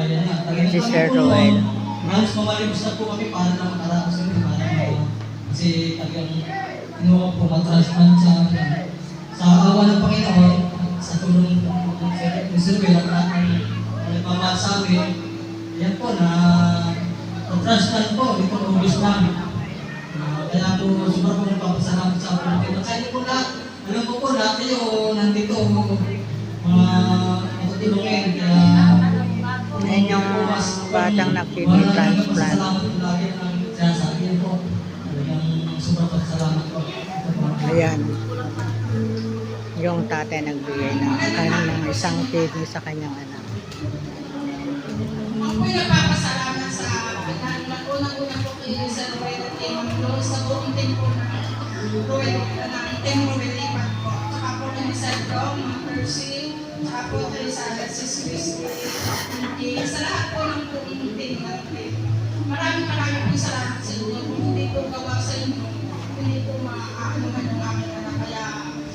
yan nga. Talagang Si kami Sir po, Roel. halos mamalimos na po kami para na makaraos yun. Kasi talagang kinuha po matransplant sa awa ng Panginoon, sa tulong ng Sir Roel at nagmamahal sa amin. Yan po na transplant po itong August lang. Kaya po sobrang po nagpapasalamat sa akin. At sa inyo po lahat, alam ko po lahat kayo nandito mga matutulungin. Kaya Ayan yung batang nagtitransplant. salamat po lagi ng sinasabi niyo po. Talagang sobrang pasalamat po. Ayan. Yung tatay nagbigay ng isang kidney sa kanyang anak. Ako po'y nagpapasalamat sa unang-unang po kay Sir Roel at kay Ma'am Rose sa buong team po ng Roel, ng team Roel Ipat po. Saka po kay Sir Dong, Ma'am Percy, saka po kay Sarah Sis Christy, sa lahat po ng buong team natin. Maraming po salamat sa inyo. Kung hindi po gawa sa inyo, hindi po maaanuhan yung aming anak. Kaya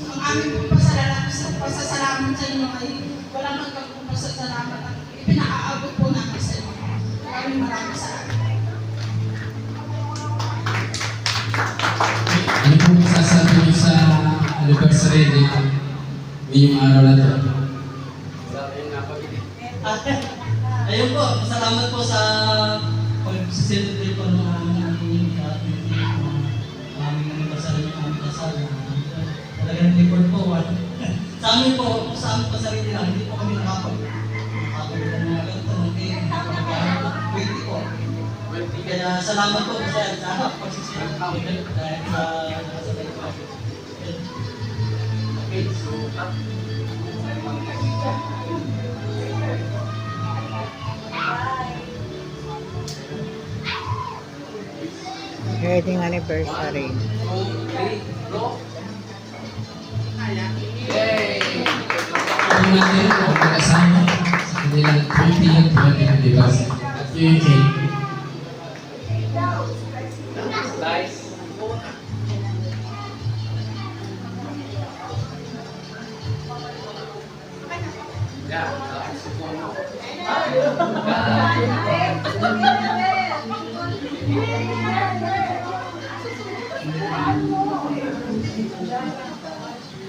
ang aming po pasasalamat sa inyo ay walang hanggang po pasasalamat at ipinaaabot po namin sa inyo. Maraming salamat. Ano po masasabi niyo sa anniversary dito? Ngayong araw na ito. Ayun po, salamat po sa pag-celebrate po ng aming anniversary ng aming kasal. Talagang record po. Sa amin po pa sarili lang, hindi po kami nakapagpapagod ng mga ganito ng cake, hindi po. Kaya salamat po sa pagsisilip dahil sa nakasabay po. Okay, so Wedding anniversary. Ano natin ang kasama sa kanilang 20th wedding anniversary. At yung cake. Yeah.